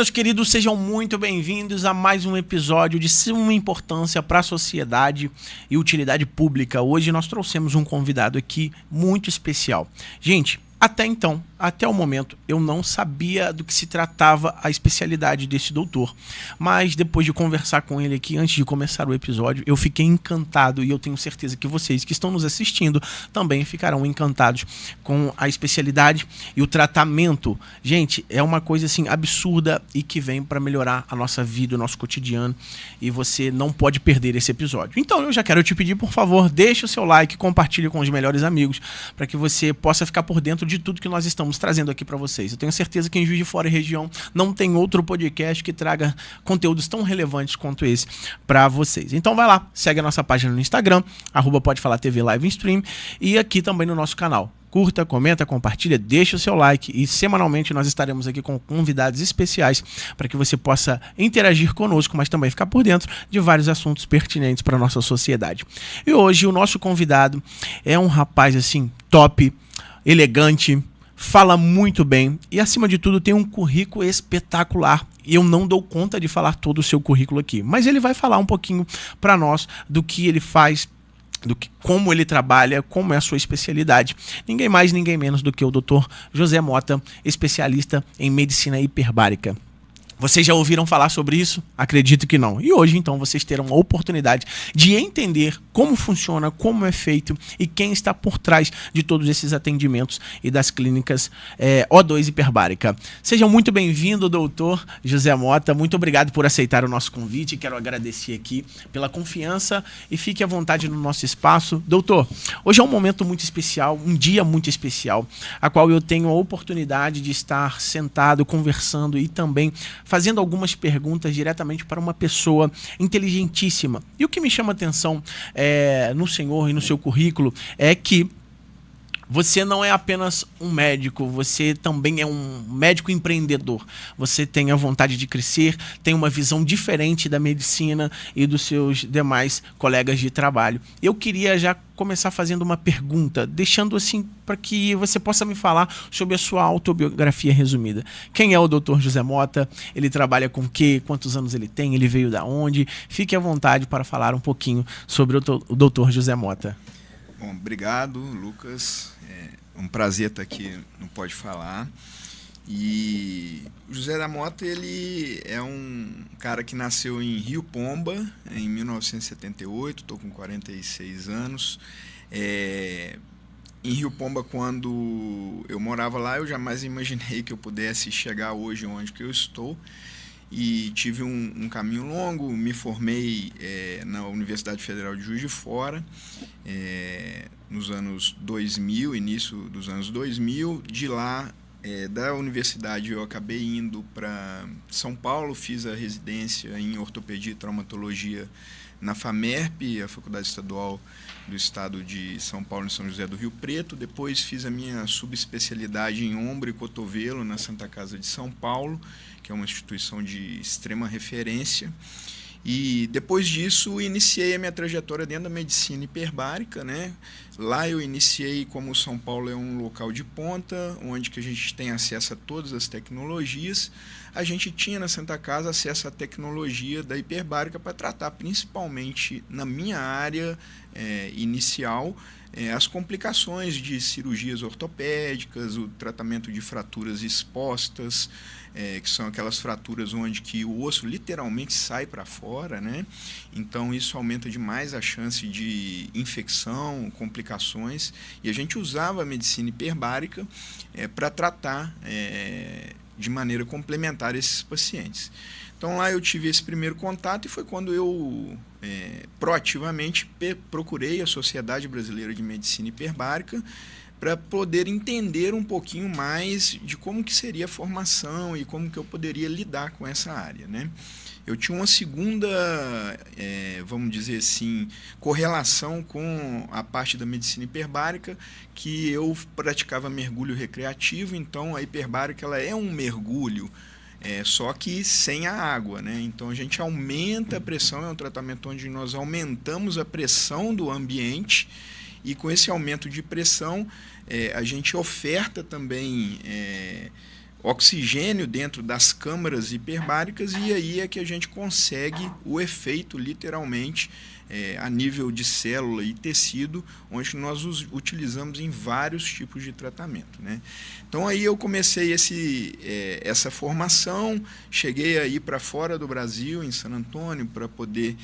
meus queridos, sejam muito bem-vindos a mais um episódio de suma importância para a sociedade e utilidade pública. Hoje nós trouxemos um convidado aqui muito especial. Gente, até então, até o momento, eu não sabia do que se tratava a especialidade desse doutor. Mas depois de conversar com ele aqui, antes de começar o episódio, eu fiquei encantado e eu tenho certeza que vocês que estão nos assistindo também ficarão encantados com a especialidade e o tratamento. Gente, é uma coisa assim absurda e que vem para melhorar a nossa vida, o nosso cotidiano, e você não pode perder esse episódio. Então eu já quero te pedir, por favor, deixe o seu like, compartilhe com os melhores amigos, para que você possa ficar por dentro de tudo que nós estamos trazendo aqui para vocês. Eu tenho certeza que em Juiz de Fora e região não tem outro podcast que traga conteúdos tão relevantes quanto esse para vocês. Então vai lá, segue a nossa página no Instagram, @PodeFalarTV Live Stream, e aqui também no nosso canal. Curta, comenta, compartilha, deixa o seu like e semanalmente nós estaremos aqui com convidados especiais para que você possa interagir conosco, mas também ficar por dentro de vários assuntos pertinentes para a nossa sociedade. E hoje o nosso convidado é um rapaz assim top, elegante, fala muito bem e, acima de tudo, tem um currículo espetacular. E eu não dou conta de falar todo o seu currículo aqui, mas ele vai falar um pouquinho para nós do que ele faz, como ele trabalha, como é a sua especialidade. Ninguém mais, ninguém menos do que o Dr. José Mota, especialista em medicina hiperbárica. Vocês já ouviram falar sobre isso? Acredito que não. E hoje, então, vocês terão a oportunidade de entender como funciona, como é feito e quem está por trás de todos esses atendimentos e das clínicas O2 hiperbárica. Sejam muito bem-vindos, doutor José Mota. Muito obrigado por aceitar o nosso convite. Quero agradecer aqui pela confiança e fique à vontade no nosso espaço. Doutor, hoje é um momento muito especial, um dia muito especial, a qual eu tenho a oportunidade de estar sentado, conversando e também fazendo algumas perguntas diretamente para uma pessoa inteligentíssima. E o que me chama a atenção no senhor e no seu currículo é que você não é apenas um médico, você também é um médico empreendedor. Você tem a vontade de crescer, tem uma visão diferente da medicina e dos seus demais colegas de trabalho. Eu queria já começar fazendo uma pergunta, deixando assim para que você possa me falar sobre a sua autobiografia resumida. Quem é o Dr. José Mota? Ele trabalha com o quê? Quantos anos ele tem? Ele veio da onde? Fique à vontade para falar um pouquinho sobre o Dr. José Mota. Bom, obrigado, Lucas. É um prazer estar aqui no Pode Falar. E o José da Mota, ele é um cara que nasceu em Rio Pomba, em 1978, estou com 46 anos. Em Rio Pomba, quando eu morava lá, eu jamais imaginei que eu pudesse chegar hoje onde que eu estou. E tive um caminho longo, me formei na Universidade Federal de Juiz de Fora, nos anos 2000, início dos anos 2000. De lá, da universidade, eu acabei indo para São Paulo, fiz a residência em ortopedia e traumatologia na FAMERP, a Faculdade Estadual do Estado de São Paulo, em São José do Rio Preto. Depois fiz a minha subespecialidade em ombro e cotovelo na Santa Casa de São Paulo, que é uma instituição de extrema referência. E depois disso iniciei a minha trajetória dentro da medicina hiperbárica, né? Lá eu iniciei, como São Paulo é um local de ponta, onde que a gente tem acesso a todas as tecnologias, a gente tinha na Santa Casa acesso à tecnologia da hiperbárica para tratar principalmente na minha área inicial as complicações de cirurgias ortopédicas, o tratamento de fraturas expostas, que são aquelas fraturas onde que o osso literalmente sai para fora, né? Então isso aumenta demais a chance de infecção, complicações, e a gente usava a medicina hiperbárica para tratar de maneira complementar esses pacientes. Então lá eu tive esse primeiro contato e foi quando eu proativamente procurei a Sociedade Brasileira de Medicina Hiperbárica para poder entender um pouquinho mais de como que seria a formação e como que eu poderia lidar com essa área, né? Eu tinha uma segunda, vamos dizer assim, correlação com a parte da medicina hiperbárica, que eu praticava mergulho recreativo. Então a hiperbárica ela é um mergulho, só que sem a água, né? Então a gente aumenta a pressão, é um tratamento onde nós aumentamos a pressão do ambiente, e com esse aumento de pressão a gente oferta também oxigênio dentro das câmaras hiperbáricas, e aí é que a gente consegue o efeito, literalmente, a nível de célula e tecido, onde nós utilizamos em vários tipos de tratamento, né? Então aí eu comecei essa formação, cheguei aí para fora do Brasil, em San Antônio, para poder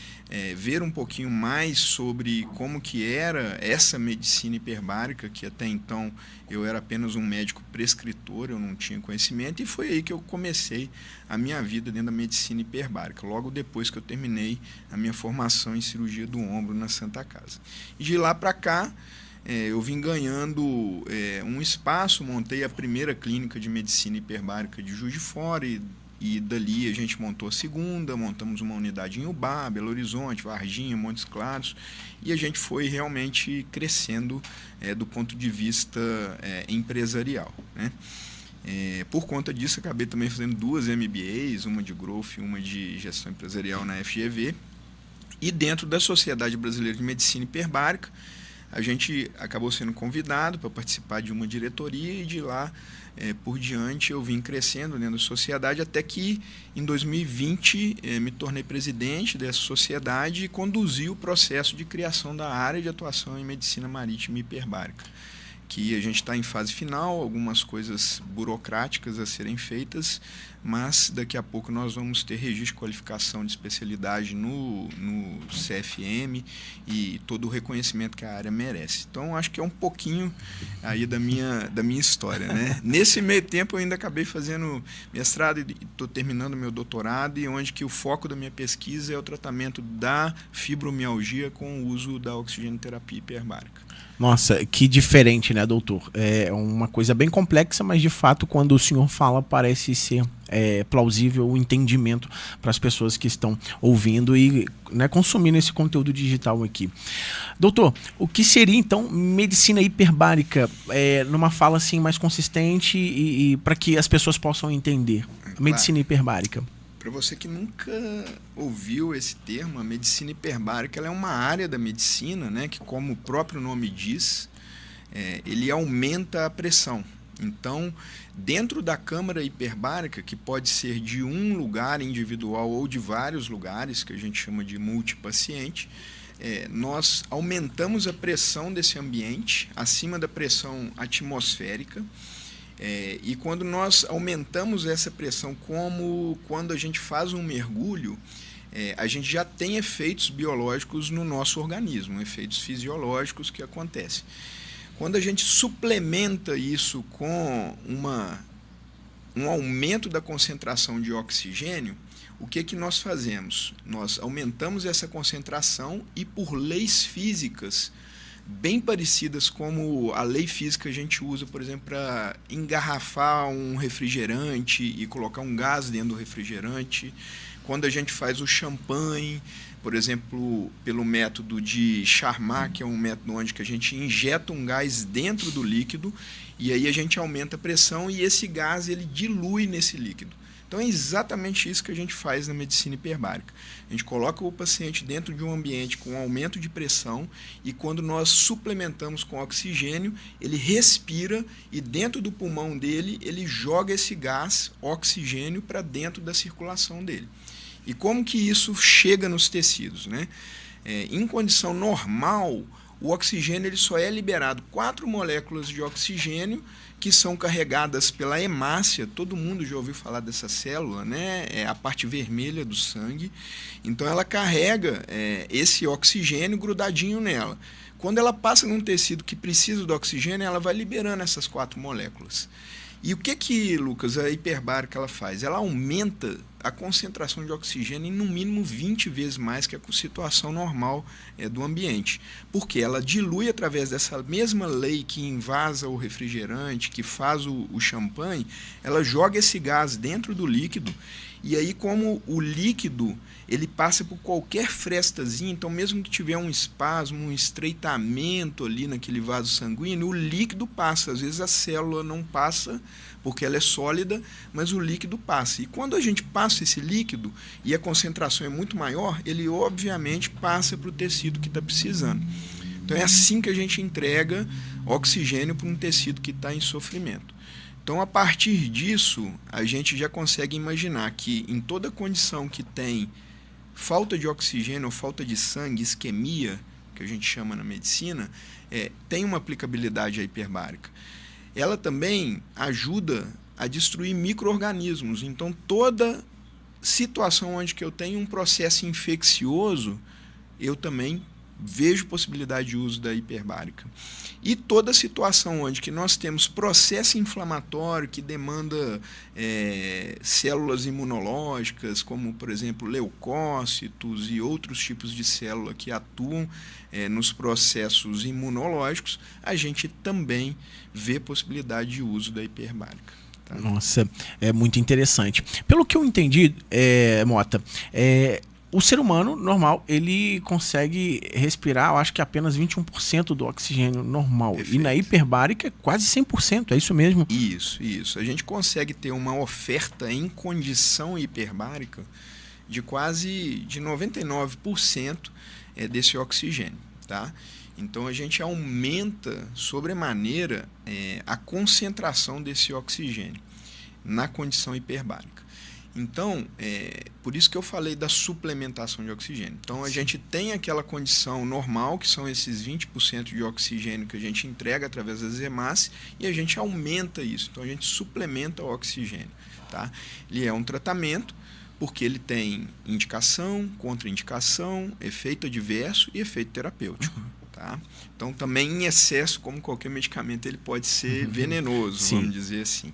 ver um pouquinho mais sobre como que era essa medicina hiperbárica, que até então eu era apenas um médico prescritor, eu não tinha conhecimento, e foi aí que eu comecei a minha vida dentro da medicina hiperbárica, logo depois que eu terminei a minha formação em cirurgia do ombro na Santa Casa. E de lá para cá, eu vim ganhando um espaço, montei a primeira clínica de medicina hiperbárica de Juiz de Fora, e dali a gente montou a segunda, montamos uma unidade em Ubá, Belo Horizonte, Varginha, Montes Claros, e a gente foi realmente crescendo do ponto de vista empresarial, né? Por conta disso, acabei também fazendo 2 MBAs, uma de Growth e uma de Gestão Empresarial na FGV. E dentro da Sociedade Brasileira de Medicina Hiperbárica, a gente acabou sendo convidado para participar de uma diretoria, e de lá por diante eu vim crescendo dentro da sociedade, até que em 2020 me tornei presidente dessa sociedade e conduzi o processo de criação da área de atuação em medicina marítima e hiperbárica, que a gente está em fase final, algumas coisas burocráticas a serem feitas, mas daqui a pouco nós vamos ter registro de qualificação de especialidade no CFM e todo o reconhecimento que a área merece. Então, acho que é um pouquinho aí da minha história, né? Nesse meio tempo, eu ainda acabei fazendo mestrado e estou terminando meu doutorado, e onde que o foco da minha pesquisa é o tratamento da fibromialgia com o uso da oxigenoterapia hiperbárica. Nossa, que diferente, né, doutor? É uma coisa bem complexa, mas de fato, quando o senhor fala, parece ser plausível o entendimento para as pessoas que estão ouvindo e, né, consumindo esse conteúdo digital aqui. Doutor, o que seria então medicina hiperbárica, numa fala assim mais consistente e para que as pessoas possam entender? Claro. Medicina hiperbárica. Para você que nunca ouviu esse termo, a medicina hiperbárica ela é uma área da medicina, né, que, como o próprio nome diz, ele aumenta a pressão. Então, dentro da câmara hiperbárica, que pode ser de um lugar individual ou de vários lugares, que a gente chama de multipaciente, nós aumentamos a pressão desse ambiente acima da pressão atmosférica. E quando nós aumentamos essa pressão, como quando a gente faz um mergulho, a gente já tem efeitos biológicos no nosso organismo, efeitos fisiológicos que acontecem. Quando a gente suplementa isso com um aumento da concentração de oxigênio, o que nós fazemos? Nós aumentamos essa concentração e, por leis físicas bem parecidas como a lei física que a gente usa, por exemplo, para engarrafar um refrigerante e colocar um gás dentro do refrigerante. Quando a gente faz o champanhe, por exemplo, pelo método de Charmat, que é um método onde que a gente injeta um gás dentro do líquido e aí a gente aumenta a pressão e esse gás ele dilui nesse líquido. Então é exatamente isso que a gente faz na medicina hiperbárica. A gente coloca o paciente dentro de um ambiente com aumento de pressão e quando nós suplementamos com oxigênio, ele respira e dentro do pulmão dele ele joga esse gás, oxigênio, para dentro da circulação dele. E como que isso chega nos tecidos, né? Em condição normal, o oxigênio ele só é liberado 4 moléculas de oxigênio que são carregadas pela hemácia. Todo mundo já ouviu falar dessa célula, né? É a parte vermelha do sangue. Então ela carrega esse oxigênio grudadinho nela. Quando ela passa num tecido que precisa do oxigênio, ela vai liberando essas 4 moléculas. E o que, Lucas, a hiperbárica ela faz? Ela aumenta a concentração de oxigênio em no mínimo 20 vezes mais que a situação normal do ambiente. Porque ela dilui através dessa mesma lei que invasa o refrigerante, que faz o champanhe, ela joga esse gás dentro do líquido. E aí, como o líquido ele passa por qualquer frestazinha, então mesmo que tiver um espasmo, um estreitamento ali naquele vaso sanguíneo, o líquido passa. Às vezes a célula não passa porque ela é sólida, mas o líquido passa. E quando a gente passa esse líquido e a concentração é muito maior, ele obviamente passa para o tecido que está precisando. Então é assim que a gente entrega oxigênio para um tecido que está em sofrimento. Então, a partir disso, a gente já consegue imaginar que em toda condição que tem falta de oxigênio ou falta de sangue, isquemia, que a gente chama na medicina, tem uma aplicabilidade à hiperbárica. Ela também ajuda a destruir micro-organismos. Então, toda situação onde que eu tenho um processo infeccioso, eu também vejo possibilidade de uso da hiperbárica. E toda situação onde que nós temos processo inflamatório que demanda células imunológicas, como, por exemplo, leucócitos e outros tipos de célula que atuam nos processos imunológicos, a gente também vê possibilidade de uso da hiperbárica. Tá? Nossa, é muito interessante. Pelo que eu entendi, Mota, o ser humano normal, ele consegue respirar, eu acho que apenas 21% do oxigênio normal. Perfeito. E na hiperbárica, quase 100%, é isso mesmo? Isso. A gente consegue ter uma oferta em condição hiperbárica de quase de 99% desse oxigênio. Tá? Então, a gente aumenta sobremaneira a concentração desse oxigênio na condição hiperbárica. Então, por isso que eu falei da suplementação de oxigênio. Então, a gente tem aquela condição normal, que são esses 20% de oxigênio que a gente entrega através das hemácias, e a gente aumenta isso. Então, a gente suplementa o oxigênio. Tá? Ele é um tratamento, porque ele tem indicação, contraindicação, efeito adverso e efeito terapêutico. Tá? Então, também em excesso, como qualquer medicamento, ele pode ser venenoso, Sim. vamos dizer assim.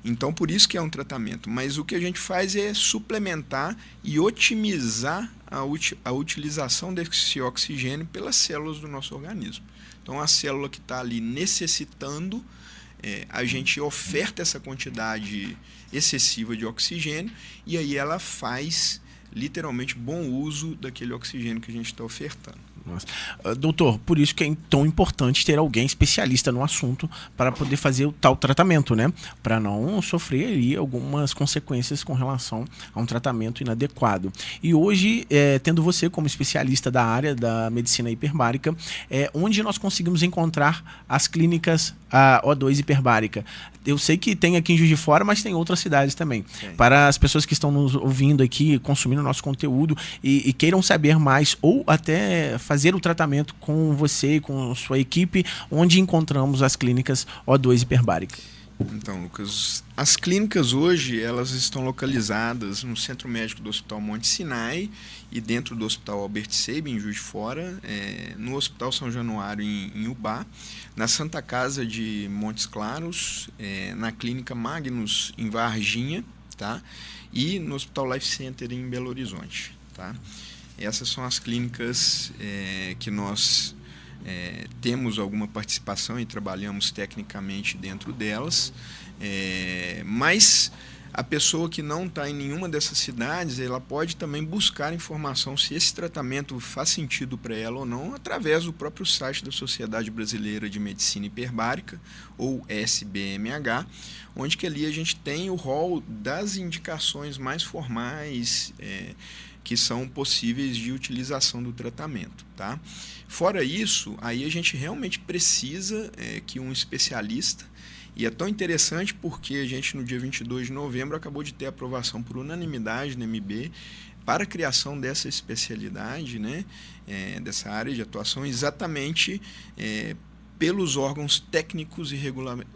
Então, por isso que é um tratamento. Mas o que a gente faz é suplementar e otimizar a utilização desse oxigênio pelas células do nosso organismo. Então, a célula que está ali necessitando, a gente oferta essa quantidade excessiva de oxigênio e aí ela faz, literalmente, bom uso daquele oxigênio que a gente está ofertando. Nossa. Doutor, por isso que é tão importante ter alguém especialista no assunto para poder fazer o tal tratamento, né? Para não sofrer ali algumas consequências com relação a um tratamento inadequado. E hoje, tendo você como especialista da área da medicina hiperbárica, onde nós conseguimos encontrar as clínicas O2 hiperbárica? Eu sei que tem aqui em Juiz de Fora, mas tem outras cidades também. Para as pessoas que estão nos ouvindo aqui, consumindo o nosso conteúdo e queiram saber mais ou até fazer o tratamento com você e com sua equipe, onde encontramos as clínicas O2 hiperbárica. Então, Lucas, as clínicas hoje elas estão localizadas no Centro Médico do Hospital Monte Sinai e dentro do Hospital Albert Sabin, em Juiz de Fora, no Hospital São Januário, em Ubá, na Santa Casa de Montes Claros, na Clínica Magnus, em Varginha, tá? E no Hospital Life Center, em Belo Horizonte. Tá? Essas são as clínicas que nós temos alguma participação e trabalhamos tecnicamente dentro delas, mas a pessoa que não está em nenhuma dessas cidades, ela pode também buscar informação se esse tratamento faz sentido para ela ou não, através do próprio site da Sociedade Brasileira de Medicina Hiperbárica, ou SBMH, onde que ali a gente tem o rol das indicações mais formais que são possíveis de utilização do tratamento. Tá? Fora isso, aí a gente realmente precisa que um especialista, e é tão interessante porque a gente no dia 22 de novembro acabou de ter aprovação por unanimidade no MB para a criação dessa especialidade, né, dessa área de atuação, exatamente pelos órgãos técnicos e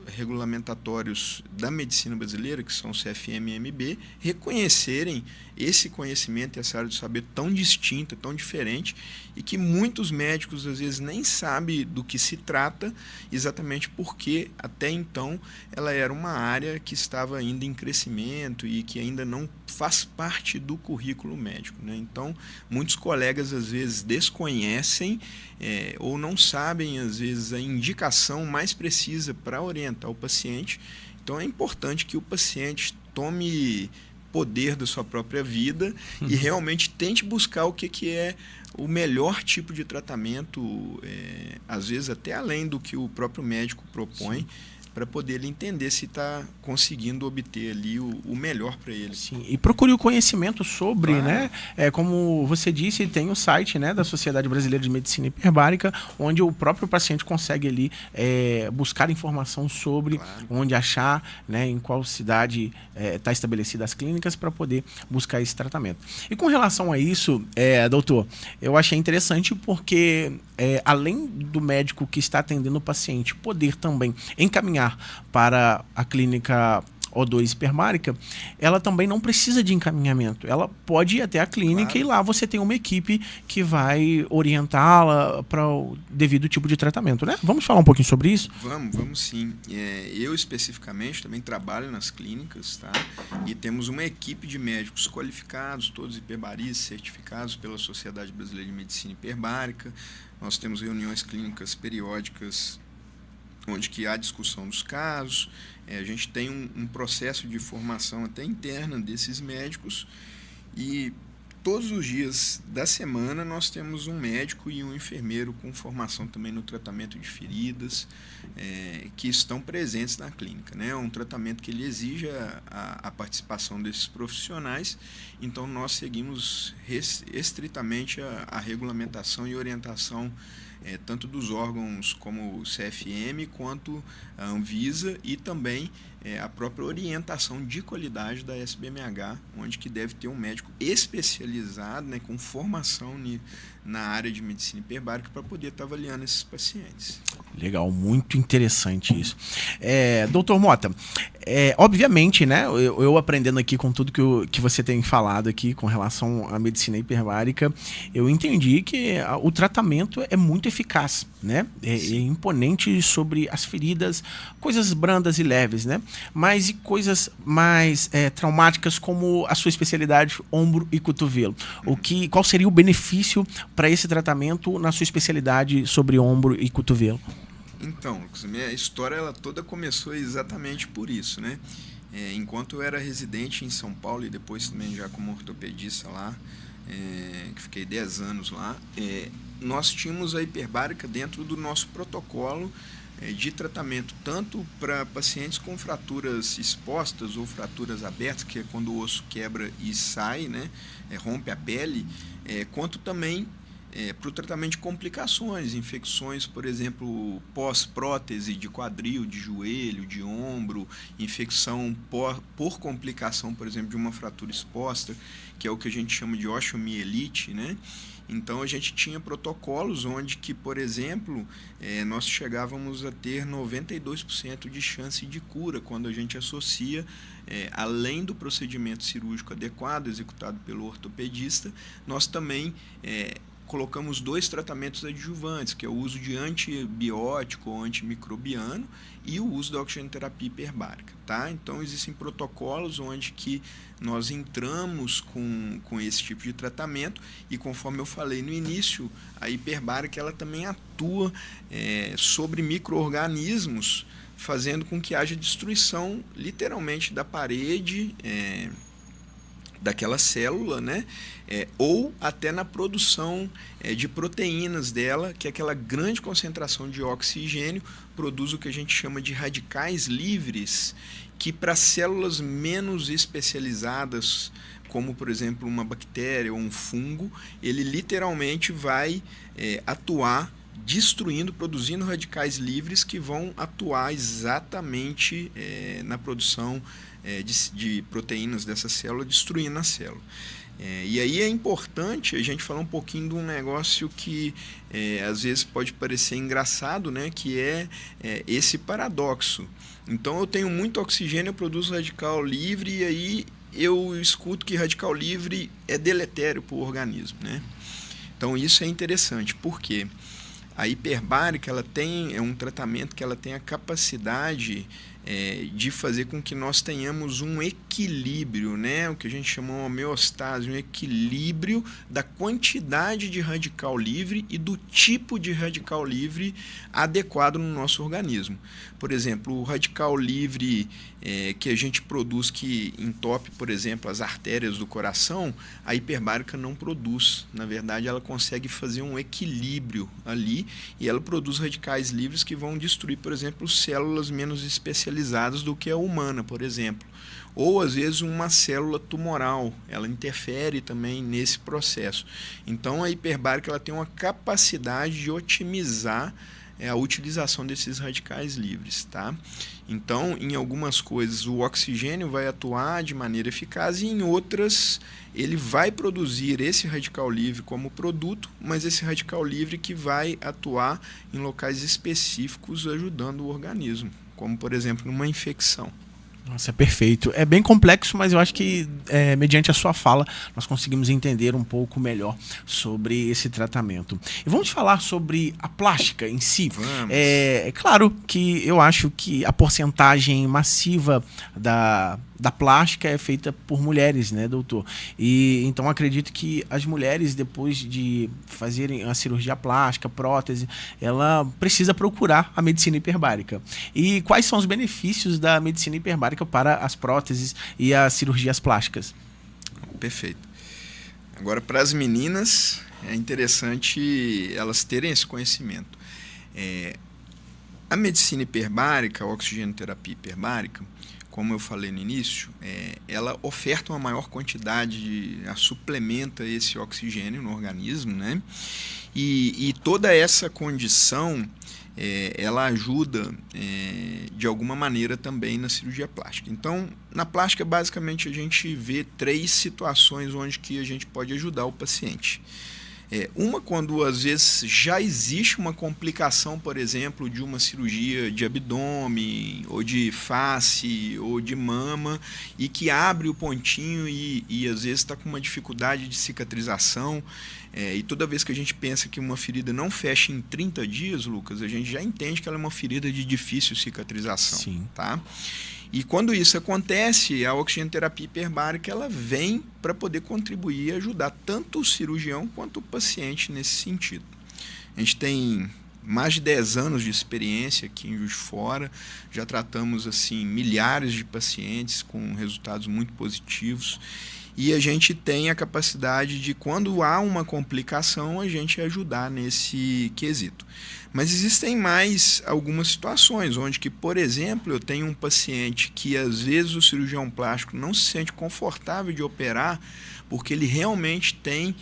regulamentatórios da medicina brasileira, que são o CFM e MB, reconhecerem esse conhecimento e essa área de saber tão distinta, tão diferente, e que muitos médicos às vezes nem sabem do que se trata, exatamente porque até então ela era uma área que estava ainda em crescimento e que ainda não faz parte do currículo médico, né? Então, muitos colegas às vezes desconhecem ou não sabem às vezes a indicação mais precisa para orientar o paciente. Então, é importante que o paciente tome poder da sua própria vida e realmente tente buscar o que é o melhor tipo de tratamento, às vezes até além do que o próprio médico propõe, para poder ele entender se está conseguindo obter ali o melhor para ele. Sim, e procure o conhecimento sobre, Claro. né? Como você disse, tem o site, né, da Sociedade Brasileira de Medicina Hiperbárica, onde o próprio paciente consegue ali buscar informação sobre onde achar, né, em qual cidade está estabelecida as clínicas para poder buscar esse tratamento. E com relação a isso, doutor, eu achei interessante porque além do médico que está atendendo o paciente poder também encaminhar para a clínica O2 hiperbárica, ela também não precisa de encaminhamento. Ela pode ir até a clínica e lá você tem uma equipe que vai orientá-la para o devido tipo de tratamento, né? Vamos falar um pouquinho sobre isso? Vamos sim. Eu especificamente também trabalho nas clínicas, tá? E temos uma equipe de médicos qualificados, todos hiperbaristas, certificados pela Sociedade Brasileira de Medicina Hiperbárica. Nós temos reuniões clínicas periódicas onde que há discussão dos casos. A gente tem um processo de formação até interna desses médicos e todos os dias da semana nós temos um médico e um enfermeiro com formação também no tratamento de feridas que estão presentes na clínica, né? É um tratamento que ele exige a participação desses profissionais, então nós seguimos estritamente a regulamentação e orientação tanto dos órgãos como o CFM, quanto a Anvisa e também a própria orientação de qualidade da SBMH, onde que deve ter um médico especializado, né, com formação na área de medicina hiperbárica para poder estar avaliando esses pacientes. Legal, muito interessante isso. Doutor Mota, obviamente, né, eu aprendendo aqui com tudo que você tem falado aqui com relação à medicina hiperbárica, eu entendi que o tratamento é muito eficaz, né? É imponente sobre as feridas, coisas brandas e leves, né? Mas e coisas mais traumáticas como a sua especialidade, ombro e cotovelo. Qual seria o benefício para esse tratamento na sua especialidade sobre ombro e cotovelo? Então, Lucas, minha história ela toda começou exatamente por isso, né? Enquanto eu era residente em São Paulo e depois também já como ortopedista lá, que fiquei 10 anos lá, nós tínhamos a hiperbárica dentro do nosso protocolo de tratamento, tanto para pacientes com fraturas expostas ou fraturas abertas, que é quando o osso quebra e sai, né, rompe a pele, quanto também para o tratamento de complicações, infecções, por exemplo, pós-prótese de quadril, de joelho, de ombro, infecção por complicação, por exemplo, de uma fratura exposta, que é o que a gente chama de osteomielite, né? Então, a gente tinha protocolos onde que, por exemplo, nós chegávamos a ter 92% de chance de cura quando a gente associa, além do procedimento cirúrgico adequado executado pelo ortopedista, nós também colocamos 2 tratamentos adjuvantes, que é o uso de antibiótico ou antimicrobiano e o uso da oxigenoterapia hiperbárica, tá? Então, existem protocolos onde que nós entramos com esse tipo de tratamento e, conforme eu falei no início, a hiperbárica ela também atua sobre micro-organismos, fazendo com que haja destruição, literalmente, da parede daquela célula, né? Ou até na produção de proteínas dela, que é aquela grande concentração de oxigênio produz o que a gente chama de radicais livres, que para células menos especializadas, como por exemplo uma bactéria ou um fungo, ele literalmente vai atuar destruindo, produzindo radicais livres que vão atuar exatamente na produção de proteínas dessa célula, destruindo a célula. E aí é importante a gente falar um pouquinho de um negócio que às vezes pode parecer engraçado, né? Que é esse paradoxo. Então eu tenho muito oxigênio, eu produzo radical livre e aí eu escuto que radical livre é deletério para o organismo, né? Então isso é interessante, porque a hiperbárica ela é um tratamento que ela tem a capacidade de fazer com que nós tenhamos um equilíbrio, né? O que a gente chama de homeostase, um equilíbrio da quantidade de radical livre e do tipo de radical livre adequado no nosso organismo. Por exemplo, o radical livre que a gente produz que entope, por exemplo, as artérias do coração, a hiperbárica não produz. Na verdade, ela consegue fazer um equilíbrio ali e ela produz radicais livres que vão destruir, por exemplo, células menos especializadas do que a humana, por exemplo. Ou, às vezes, uma célula tumoral, ela interfere também nesse processo. Então, a hiperbárica ela tem uma capacidade de otimizar a utilização desses radicais livres, tá? Então, em algumas coisas, o oxigênio vai atuar de maneira eficaz e em outras ele vai produzir esse radical livre como produto, mas esse radical livre que vai atuar em locais específicos ajudando o organismo, como, por exemplo, numa infecção. Nossa, é perfeito. É bem complexo, mas eu acho que, mediante a sua fala, nós conseguimos entender um pouco melhor sobre esse tratamento. E vamos falar sobre a plástica em si. Vamos. É claro que eu acho que a porcentagem massiva da plástica é feita por mulheres, né, doutor? E então acredito que as mulheres, depois de fazerem a cirurgia plástica, prótese, ela precisa procurar a medicina hiperbárica. E quais são os benefícios da medicina hiperbárica para as próteses e as cirurgias plásticas? Perfeito. Agora, para as meninas, é interessante elas terem esse conhecimento. A medicina hiperbárica, a oxigenoterapia hiperbárica, como eu falei no início, ela oferta uma maior quantidade, suplementa esse oxigênio no organismo, né? E toda essa condição, ela ajuda de alguma maneira também na cirurgia plástica. Então, na plástica, basicamente, a gente vê 3 situações onde que a gente pode ajudar o paciente. Uma, quando às vezes já existe uma complicação, por exemplo, de uma cirurgia de abdômen, ou de face, ou de mama, e que abre o pontinho e às vezes está com uma dificuldade de cicatrização. E toda vez que a gente pensa que uma ferida não fecha em 30 dias, Lucas, a gente já entende que ela é uma ferida de difícil cicatrização. Sim. Tá? E quando isso acontece, a oxigenoterapia hiperbárica ela vem para poder contribuir e ajudar tanto o cirurgião quanto o paciente nesse sentido. A gente tem mais de 10 anos de experiência aqui em Juiz de Fora, já tratamos assim milhares de pacientes com resultados muito positivos e a gente tem a capacidade de, quando há uma complicação, a gente ajudar nesse quesito. Mas existem mais algumas situações onde que, por exemplo, eu tenho um paciente que às vezes o cirurgião plástico não se sente confortável de operar porque ele realmente tem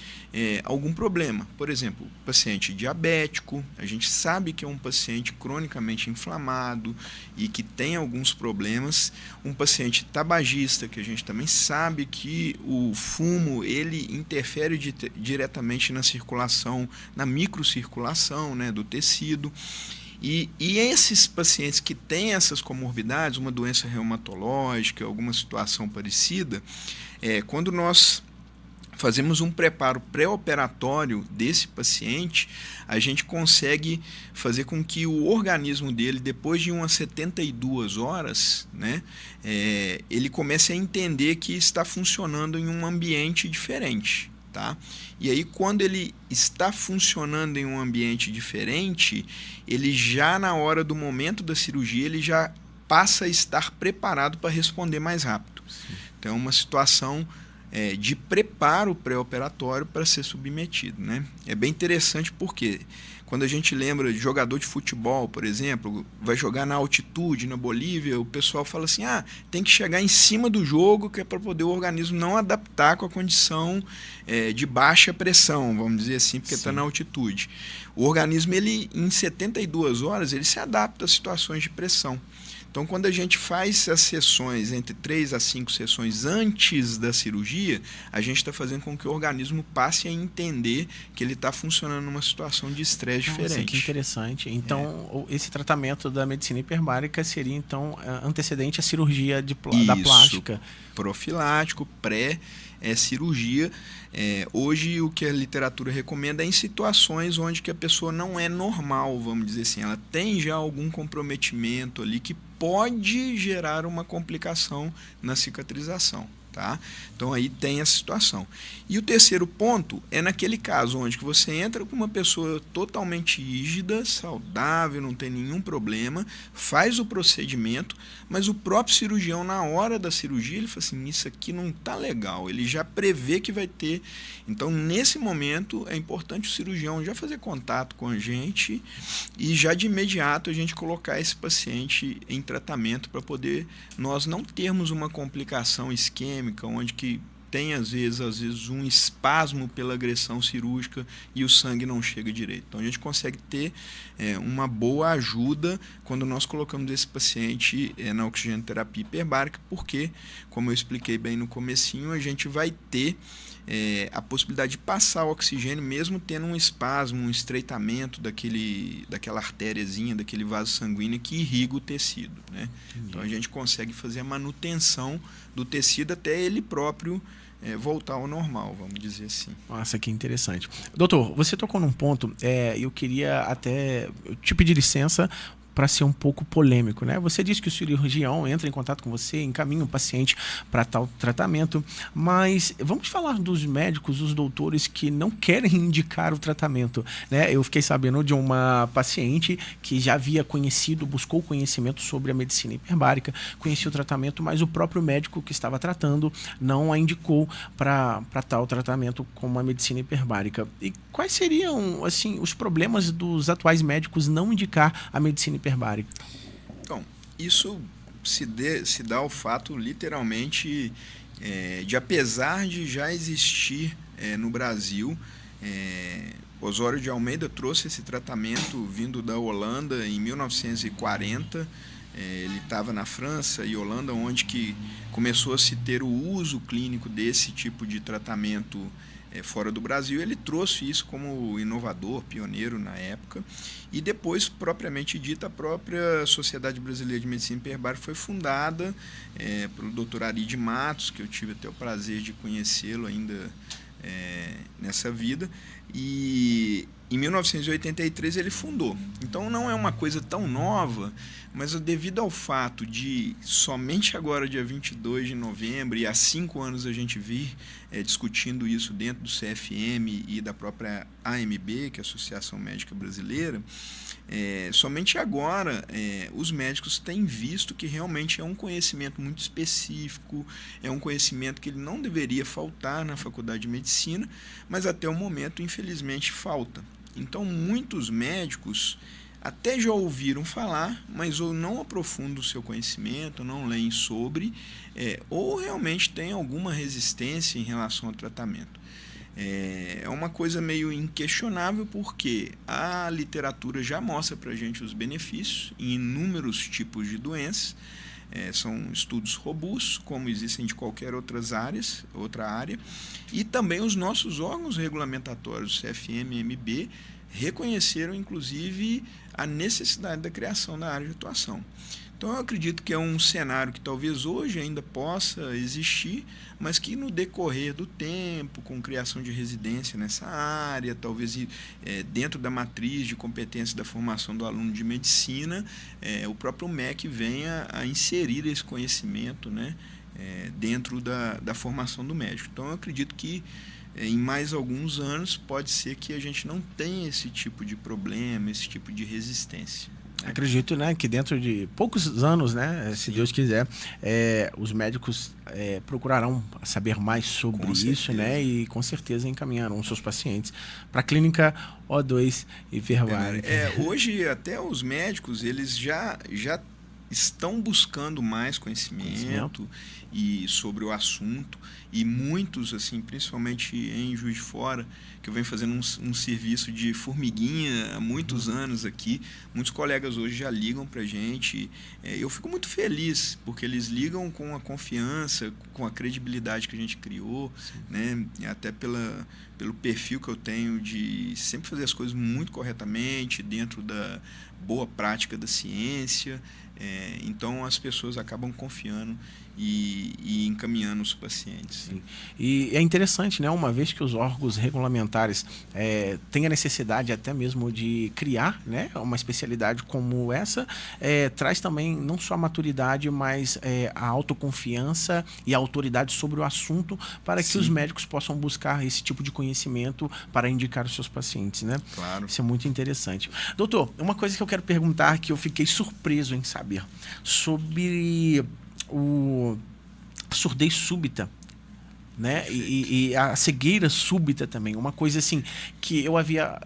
algum problema. Por exemplo, paciente diabético, a gente sabe que é um paciente cronicamente inflamado e que tem alguns problemas. Um paciente tabagista, que a gente também sabe que o fumo ele interfere diretamente na circulação, na microcirculação, né, do tecido. E esses pacientes que têm essas comorbidades, uma doença reumatológica, alguma situação parecida, quando nós fazemos um preparo pré-operatório desse paciente, a gente consegue fazer com que o organismo dele, depois de umas 72 horas, né, ele comece a entender que está funcionando em um ambiente diferente. Tá? E aí, quando ele está funcionando em um ambiente diferente, ele já na hora do momento da cirurgia, ele já passa a estar preparado para responder mais rápido. Sim. Então, é uma situação de preparo pré-operatório para ser submetido, né? É bem interessante porque quando a gente lembra de jogador de futebol, por exemplo, vai jogar na altitude, na Bolívia, o pessoal fala assim, tem que chegar em cima do jogo, que é para poder o organismo não adaptar com a condição de baixa pressão, vamos dizer assim, porque está na altitude. O organismo, ele, em 72 horas, ele se adapta a situações de pressão. Então, quando a gente faz as sessões, entre 3 a 5 sessões antes da cirurgia, a gente está fazendo com que o organismo passe a entender que ele está funcionando numa situação de estresse diferente. Que interessante. Então, esse tratamento da medicina hiperbárica seria, então, antecedente à cirurgia da plástica. Profilático, pré, é cirurgia. Hoje o que a literatura recomenda é em situações onde que a pessoa não é normal, vamos dizer assim, ela tem já algum comprometimento ali que pode gerar uma complicação na cicatrização. Tá? Então aí tem essa situação. E o terceiro ponto é naquele caso onde que você entra com uma pessoa totalmente rígida, saudável, não tem nenhum problema, faz o procedimento, mas o próprio cirurgião, na hora da cirurgia, ele fala assim, isso aqui não está legal, ele já prevê que vai ter. Então, nesse momento, é importante o cirurgião já fazer contato com a gente e já de imediato a gente colocar esse paciente em tratamento para poder nós não termos uma complicação isquêmica, onde que tem às vezes um espasmo pela agressão cirúrgica e o sangue não chega direito. Então a gente consegue ter uma boa ajuda quando nós colocamos esse paciente na oxigenoterapia hiperbárica, porque, como eu expliquei bem no comecinho, a gente vai ter a possibilidade de passar o oxigênio mesmo tendo um espasmo, um estreitamento daquela artériazinha, daquele vaso sanguíneo que irriga o tecido, né? Então a gente consegue fazer a manutenção do tecido até ele próprio voltar ao normal, vamos dizer assim. Nossa, que interessante. Doutor, você tocou num ponto, eu queria até te pedir licença para ser um pouco polêmico, né? Você disse que o cirurgião entra em contato com você, encaminha o paciente para tal tratamento, mas vamos falar dos médicos, dos doutores que não querem indicar o tratamento, né? Eu fiquei sabendo de uma paciente que já havia conhecido, buscou conhecimento sobre a medicina hiperbárica, conhecia o tratamento, mas o próprio médico que estava tratando não a indicou para tal tratamento como a medicina hiperbárica. E quais seriam, assim, os problemas dos atuais médicos não indicar a medicina hiperbárica? Então, isso se dá ao fato, literalmente, de apesar de já existir no Brasil, Osório de Almeida trouxe esse tratamento vindo da Holanda em 1940. Ele estava na França e Holanda, onde que começou a se ter o uso clínico desse tipo de tratamento fora do Brasil. Ele trouxe isso como inovador, pioneiro na época, e depois, propriamente dita, a própria Sociedade Brasileira de Medicina Hiperbárica foi fundada pelo Dr. Ari de Matos, que eu tive até o prazer de conhecê-lo ainda nessa vida, e em 1983 ele fundou. Então não é uma coisa tão nova, mas devido ao fato de somente agora, dia 22 de novembro, e há 5 anos a gente vir discutindo isso dentro do CFM e da própria AMB, que é a Associação Médica Brasileira, somente agora os médicos têm visto que realmente é um conhecimento muito específico, é um conhecimento que ele não deveria faltar na Faculdade de Medicina, mas até o momento, infelizmente, falta. Então, muitos médicos até já ouviram falar, mas ou não aprofundam o seu conhecimento, não leem sobre, ou realmente têm alguma resistência em relação ao tratamento. É uma coisa meio inquestionável, porque a literatura já mostra para a gente os benefícios em inúmeros tipos de doenças. São estudos robustos, como existem de qualquer outra área, e também os nossos órgãos regulamentatórios, CFM e MB, reconheceram, inclusive, a necessidade da criação da área de atuação. Então, eu acredito que é um cenário que talvez hoje ainda possa existir, mas que no decorrer do tempo, com criação de residência nessa área, talvez dentro da matriz de competência da formação do aluno de medicina, o próprio MEC venha a inserir esse conhecimento, né, dentro da formação do médico. Então, eu acredito que em mais alguns anos pode ser que a gente não tenha esse tipo de problema, esse tipo de resistência. Acredito, né, que dentro de poucos anos, né, se Deus quiser, os médicos procurarão saber mais sobre isso, né, e com certeza encaminharão seus pacientes para a clínica O2 hiperbárica. Hoje até os médicos, eles já estão buscando mais conhecimento e sobre o assunto, e muitos, assim, principalmente em Juiz de Fora, que eu venho fazendo um serviço de formiguinha há muitos anos aqui, muitos colegas hoje já ligam para a gente. Eu fico muito feliz, porque eles ligam com a confiança, com a credibilidade que a gente criou, né? Até pelo perfil que eu tenho de sempre fazer as coisas muito corretamente, dentro da boa prática da ciência. Então as pessoas acabam confiando e encaminhando os pacientes. Sim. E é interessante, né? Uma vez que os órgãos regulamentares têm a necessidade até mesmo de criar, né, uma especialidade como essa, traz também não só a maturidade, mas a autoconfiança e a autoridade sobre o assunto para que os médicos possam buscar esse tipo de conhecimento para indicar os seus pacientes, né? Claro. Isso é muito interessante. Doutor, uma coisa que eu quero perguntar, que eu fiquei surpreso em saber, sobre a surdez súbita, né? E a cegueira súbita também. Uma coisa assim que eu havia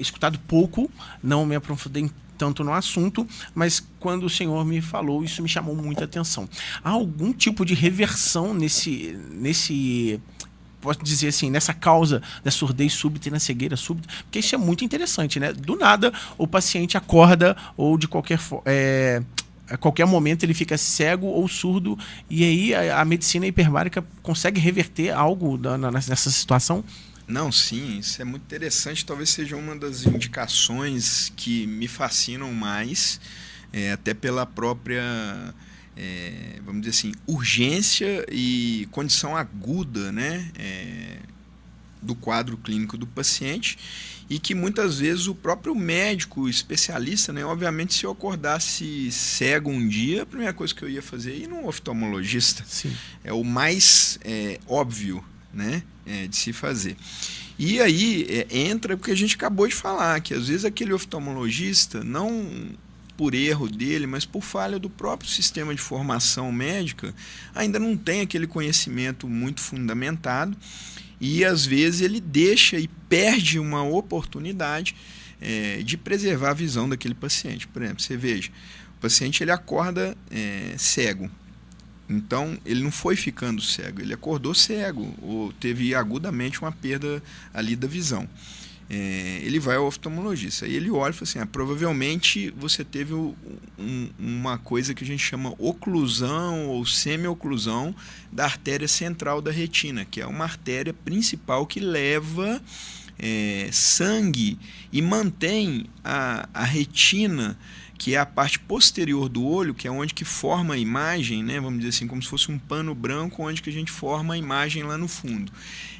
escutado pouco, não me aprofundei tanto no assunto, mas quando o senhor me falou, isso me chamou muita atenção. Há algum tipo de reversão nesse posso dizer assim, nessa causa da surdez súbita e na cegueira súbita? Porque isso é muito interessante, né? Do nada, o paciente acorda ou de a qualquer momento ele fica cego ou surdo, e aí a medicina hiperbárica consegue reverter algo nessa situação? Não, sim, isso é muito interessante. Talvez seja uma das indicações que me fascinam mais, até pela própria, vamos dizer assim, urgência e condição aguda, né, do quadro clínico do paciente, e que muitas vezes o próprio médico especialista, né, obviamente, se eu acordasse cego um dia, a primeira coisa que eu ia fazer é ir num oftalmologista. Sim. É o mais óbvio, né, de se fazer. E aí entra o que a gente acabou de falar, que às vezes aquele oftalmologista, não por erro dele, mas por falha do próprio sistema de formação médica, ainda não tem aquele conhecimento muito fundamentado, e às vezes ele deixa e perde uma oportunidade de preservar a visão daquele paciente. Por exemplo, você veja, o paciente ele acorda cego. Então, ele não foi ficando cego, ele acordou cego, ou teve agudamente uma perda ali da visão. Ele vai ao oftalmologista, aí ele olha e fala assim, provavelmente você teve uma coisa que a gente chama oclusão ou semi-oclusão da artéria central da retina, que é uma artéria principal que leva sangue e mantém a retina, que é a parte posterior do olho, que é onde que forma a imagem, né? Vamos dizer assim, como se fosse um pano branco onde que a gente forma a imagem lá no fundo.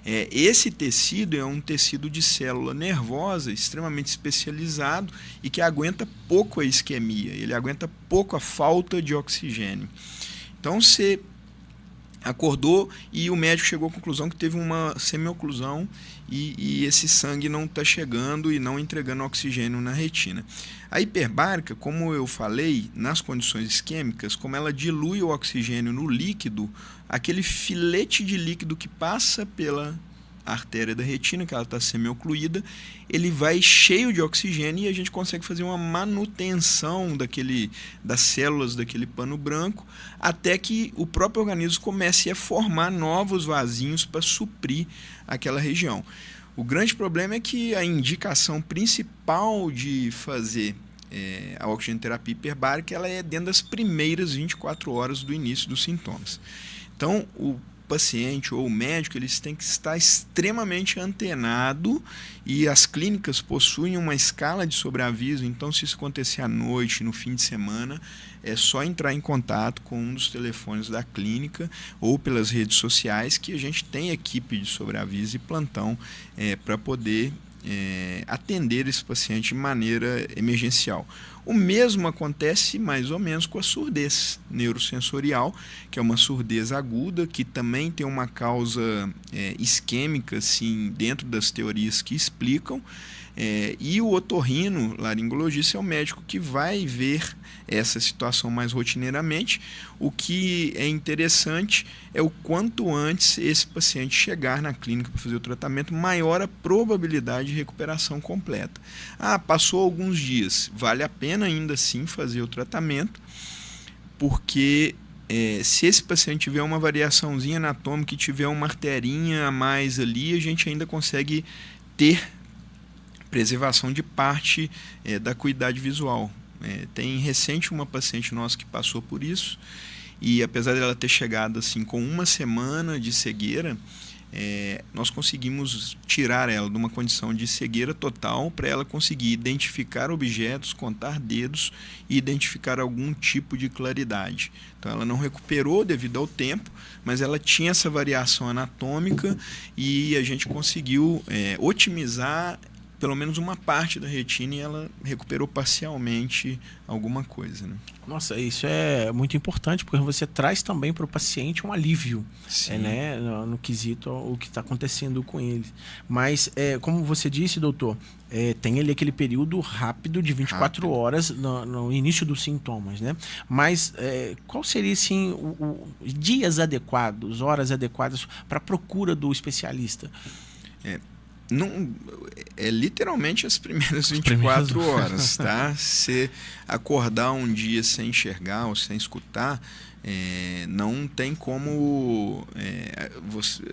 Esse tecido é um tecido de célula nervosa extremamente especializado e que aguenta pouco a isquemia, ele aguenta pouco a falta de oxigênio. Então, você acordou e o médico chegou à conclusão que teve uma semioclusão e esse sangue não está chegando e não entregando oxigênio na retina. A hiperbárica, como eu falei, nas condições isquêmicas, como ela dilui o oxigênio no líquido, aquele filete de líquido que passa pela artéria da retina, que ela está semi-ocluída, ele vai cheio de oxigênio e a gente consegue fazer uma manutenção das células daquele pano branco até que o próprio organismo comece a formar novos vasinhos para suprir aquela região. O grande problema é que a indicação principal de fazer a oxigenoterapia hiperbárica ela é dentro das primeiras 24 horas do início dos sintomas. Então, o paciente ou o médico, eles têm que estar extremamente antenado, e as clínicas possuem uma escala de sobreaviso, então se isso acontecer à noite, no fim de semana, é só entrar em contato com um dos telefones da clínica ou pelas redes sociais, que a gente tem equipe de sobreaviso e plantão para poder atender esse paciente de maneira emergencial. O mesmo acontece mais ou menos com a surdez neurosensorial, que é uma surdez aguda, que também tem uma causa isquêmica, assim, dentro das teorias que explicam, e o otorrino laringologista é o médico que vai ver essa situação mais rotineiramente. O que é interessante é o quanto antes esse paciente chegar na clínica para fazer o tratamento, maior a probabilidade de recuperação completa. Passou alguns dias, vale a pena ainda assim fazer o tratamento, porque se esse paciente tiver uma variaçãozinha anatômica e tiver uma arterinha a mais ali, a gente ainda consegue ter preservação de parte da acuidade visual. Tem recente uma paciente nossa que passou por isso, e apesar dela ter chegado assim com uma semana de cegueira, nós conseguimos tirar ela de uma condição de cegueira total para ela conseguir identificar objetos, contar dedos e identificar algum tipo de claridade. Então ela não recuperou devido ao tempo, mas ela tinha essa variação anatômica e a gente conseguiu otimizar pelo menos uma parte da retina e ela recuperou parcialmente alguma coisa, né? Nossa, isso é muito importante, porque você traz também para o paciente um alívio, né, no quesito o que está acontecendo com ele. Mas, como você disse, doutor, tem ali aquele período rápido de 24 horas no início dos sintomas, né? Mas qual seria, assim, dias adequados, horas adequadas para a procura do especialista? Não, literalmente as primeiras 24 horas, tá? Se acordar um dia sem enxergar ou sem escutar, não tem como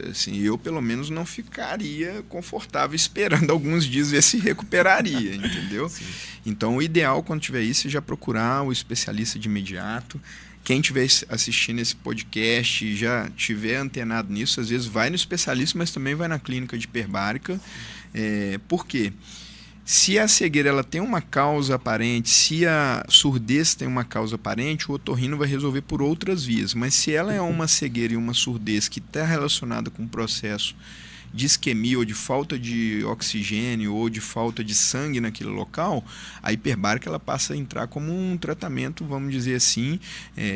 assim, eu pelo menos não ficaria confortável esperando alguns dias ver se recuperaria, entendeu? Sim. Então o ideal quando tiver isso é já procurar o especialista de imediato. Quem estiver assistindo esse podcast e já estiver antenado nisso, às vezes vai no especialista, mas também vai na clínica de hiperbárica. Por quê? Se a cegueira ela tem uma causa aparente, se a surdez tem uma causa aparente, o otorrino vai resolver por outras vias. Mas se ela é uma cegueira e uma surdez que está relacionada com um processo de isquemia ou de falta de oxigênio ou de falta de sangue naquele local, a hiperbárica ela passa a entrar como um tratamento, vamos dizer assim,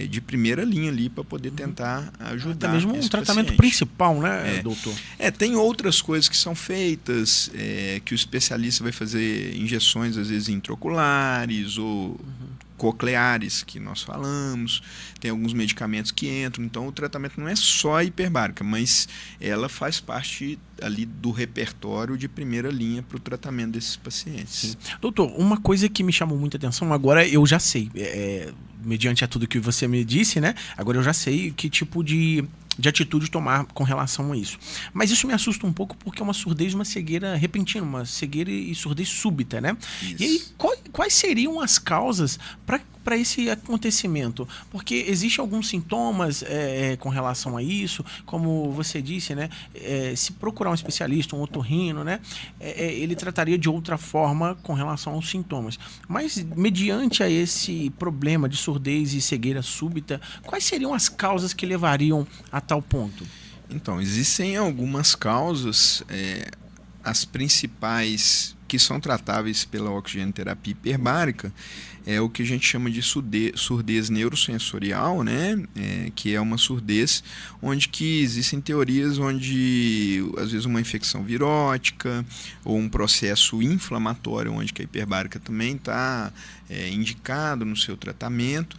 de primeira linha ali para poder tentar ajudar. Até mesmo um tratamento paciente. Principal, né, doutor? Tem outras coisas que são feitas, que o especialista vai fazer injeções, às vezes, intraoculares ou cocleares, que nós falamos, tem alguns medicamentos que entram, então o tratamento não é só a hiperbárica, mas ela faz parte ali do repertório de primeira linha para o tratamento desses pacientes. Sim. Doutor, uma coisa que me chamou muita atenção, agora eu já sei, mediante a tudo que você me disse, né? Agora eu já sei que tipo de atitude tomar com relação a isso. Mas isso me assusta um pouco porque é uma surdez, uma cegueira repentina, uma cegueira e surdez súbita, né? Isso. E aí, quais seriam as causas para esse acontecimento? Porque existem alguns sintomas com relação a isso, como você disse, né? Se procurar um especialista, um otorrino, né? Ele trataria de outra forma com relação aos sintomas. Mas, mediante a esse problema de surdez e cegueira súbita, quais seriam as causas que levariam a tal ponto? Então, existem algumas causas, as principais que são tratáveis pela oxigenoterapia hiperbárica é o que a gente chama de surdez neurosensorial, né? Que é uma surdez onde que existem teorias onde, às vezes, uma infecção virótica ou um processo inflamatório, onde que a hiperbárica também está indicado no seu tratamento,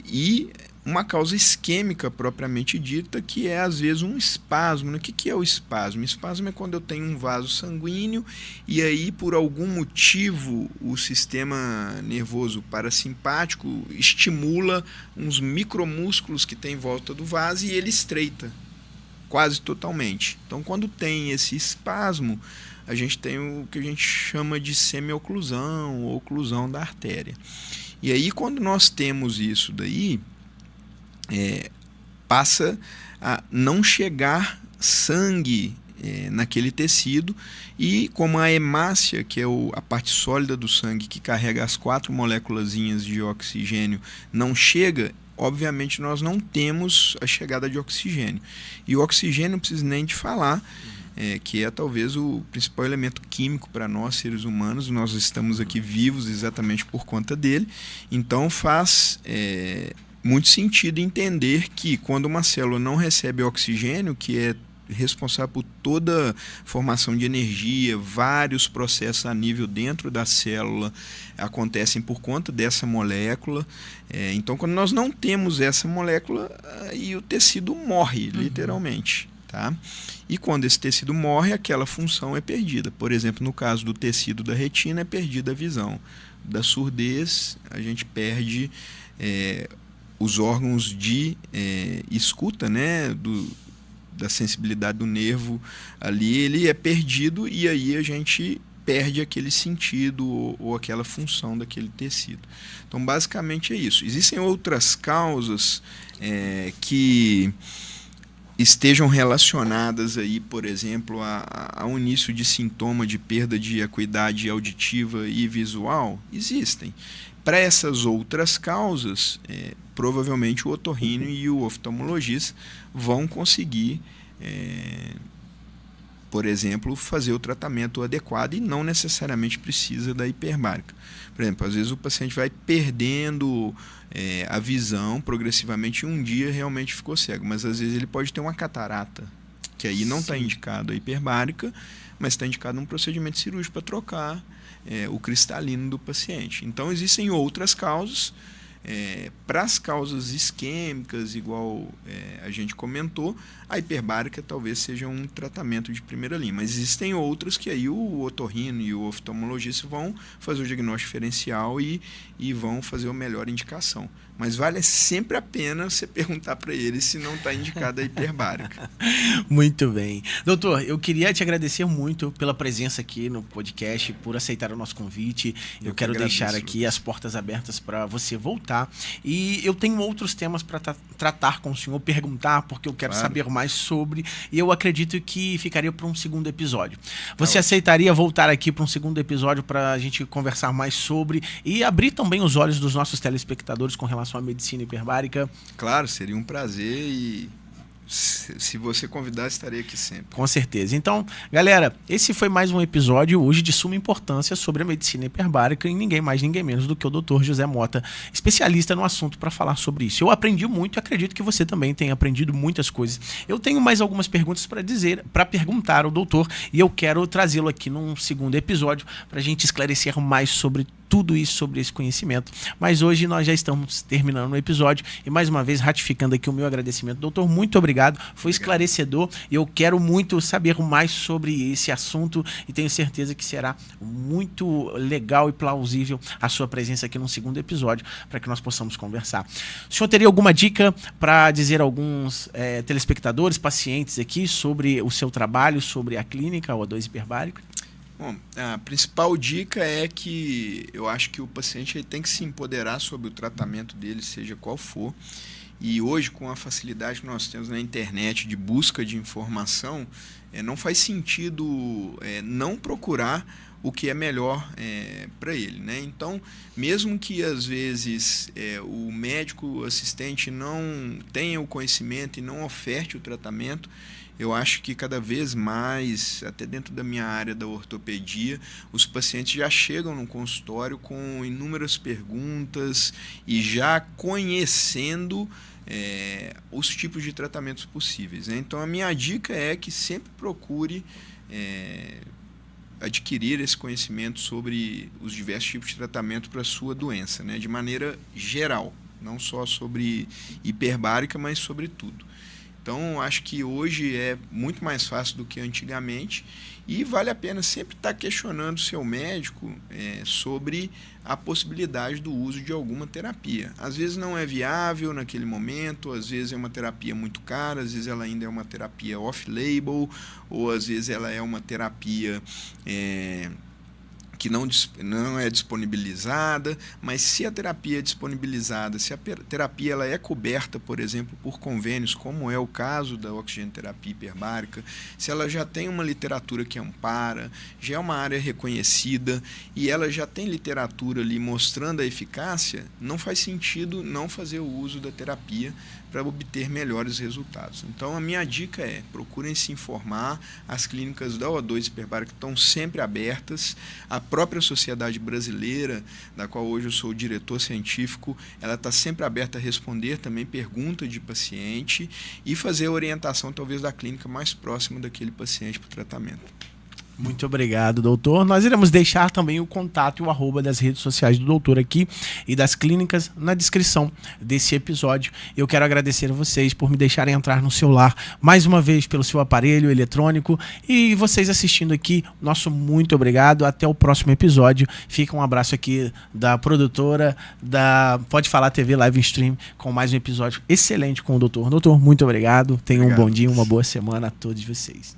e uma causa isquêmica propriamente dita, que é às vezes um espasmo. O que é o espasmo? O espasmo é quando eu tenho um vaso sanguíneo e aí por algum motivo o sistema nervoso parasimpático estimula uns micromúsculos que tem em volta do vaso e ele estreita quase totalmente. Então quando tem esse espasmo, a gente tem o que a gente chama de semioclusão ou oclusão da artéria. E aí quando nós temos isso daí, passa a não chegar sangue naquele tecido e como a hemácia, que é a parte sólida do sangue que carrega as 4 moléculazinhas de oxigênio, não chega, obviamente nós não temos a chegada de oxigênio. E o oxigênio não preciso nem de falar, que é talvez o principal elemento químico para nós, seres humanos. Nós estamos aqui vivos exatamente por conta dele. Então faz muito sentido entender que quando uma célula não recebe oxigênio, que é responsável por toda a formação de energia, vários processos a nível dentro da célula acontecem por conta dessa molécula. Então, quando nós não temos essa molécula, aí o tecido morre, literalmente. Tá? E quando esse tecido morre, aquela função é perdida. Por exemplo, no caso do tecido da retina, é perdida a visão. Da surdez, a gente perde os órgãos de escuta, né, da sensibilidade do nervo ali, ele é perdido e aí a gente perde aquele sentido ou aquela função daquele tecido. Então, basicamente é isso. Existem outras causas que estejam relacionadas aí, por exemplo, a um início de sintoma de perda de acuidade auditiva e visual, existem. Para essas outras causas, provavelmente o otorrino e o oftalmologista vão conseguir, por exemplo, fazer o tratamento adequado e não necessariamente precisa da hiperbárica. Por exemplo, às vezes o paciente vai perdendo a visão progressivamente e um dia realmente ficou cego, mas às vezes ele pode ter uma catarata, que aí não está indicado a hiperbárica, mas está indicado um procedimento cirúrgico para trocar o cristalino do paciente. Então existem outras causas. Para as causas isquêmicas, igual a gente comentou, a hiperbárica talvez seja um tratamento de primeira linha, mas existem outras que aí o otorrino e o oftalmologista vão fazer o diagnóstico diferencial e vão fazer a melhor indicação. Mas vale sempre a pena você perguntar para ele se não está indicada a hiperbárica. Muito bem. Doutor, eu queria te agradecer muito pela presença aqui no podcast, por aceitar o nosso convite. Eu quero deixar aqui as portas abertas para você voltar. E eu tenho outros temas para tratar com o senhor, perguntar, porque eu quero saber mais sobre, e eu acredito que ficaria para um segundo episódio. Você aceitaria voltar aqui para um segundo episódio para a gente conversar mais sobre e abrir também os olhos dos nossos telespectadores com relação à medicina hiperbárica? Claro, seria um prazer e se você convidar, estarei aqui sempre. Com certeza. Então, galera, esse foi mais um episódio hoje de suma importância sobre a medicina hiperbárica e ninguém mais, ninguém menos do que o Dr. José Mota, especialista no assunto, para falar sobre isso. Eu aprendi muito e acredito que você também tenha aprendido muitas coisas. Eu tenho mais algumas perguntas para perguntar ao doutor e eu quero trazê-lo aqui num segundo episódio para a gente esclarecer mais sobre tudo isso, sobre esse conhecimento. Mas hoje nós já estamos terminando o episódio e mais uma vez ratificando aqui o meu agradecimento. Doutor, muito obrigado. Foi esclarecedor e eu quero muito saber mais sobre esse assunto e tenho certeza que será muito legal e plausível a sua presença aqui num segundo episódio para que nós possamos conversar. O senhor teria alguma dica para dizer a alguns telespectadores, pacientes aqui sobre o seu trabalho, sobre a clínica O2 hiperbárico? Bom, a principal dica é que eu acho que o paciente tem que se empoderar sobre o tratamento dele, seja qual for. E hoje, com a facilidade que nós temos na internet de busca de informação, não faz sentido não procurar o que é melhor para ele, né? Então, mesmo que às vezes o médico assistente não tenha o conhecimento e não oferte o tratamento, eu acho que cada vez mais, até dentro da minha área da ortopedia, os pacientes já chegam no consultório com inúmeras perguntas e já conhecendo os tipos de tratamentos possíveis, né? Então, a minha dica é que sempre procure adquirir esse conhecimento sobre os diversos tipos de tratamento para a sua doença, né? De maneira geral, não só sobre hiperbárica, mas sobre tudo. Então, acho que hoje é muito mais fácil do que antigamente e vale a pena sempre estar questionando o seu médico sobre a possibilidade do uso de alguma terapia. Às vezes não é viável naquele momento, às vezes é uma terapia muito cara, às vezes ela ainda é uma terapia off-label, ou às vezes ela é uma terapia que não é disponibilizada, mas se a terapia é disponibilizada, se a terapia ela é coberta, por exemplo, por convênios, como é o caso da oxigenoterapia hiperbárica, se ela já tem uma literatura que ampara, já é uma área reconhecida e ela já tem literatura ali mostrando a eficácia, não faz sentido não fazer o uso da terapia para obter melhores resultados. Então, a minha dica é, procurem se informar, as clínicas da O2 hiperbárica estão sempre abertas, a própria Sociedade Brasileira, da qual hoje eu sou o diretor científico, ela está sempre aberta a responder também pergunta de paciente e fazer a orientação, talvez, da clínica mais próxima daquele paciente para o tratamento. Muito obrigado, doutor. Nós iremos deixar também o contato e o @ das redes sociais do doutor aqui e das clínicas na descrição desse episódio. Eu quero agradecer a vocês por me deixarem entrar no seu lar mais uma vez pelo seu aparelho eletrônico e vocês assistindo aqui, nosso muito obrigado. Até o próximo episódio. Fica um abraço aqui da produtora da Pode Falar TV Live Stream com mais um episódio excelente com o doutor. Doutor, muito obrigado. Tenham um bom dia, uma boa semana a todos vocês.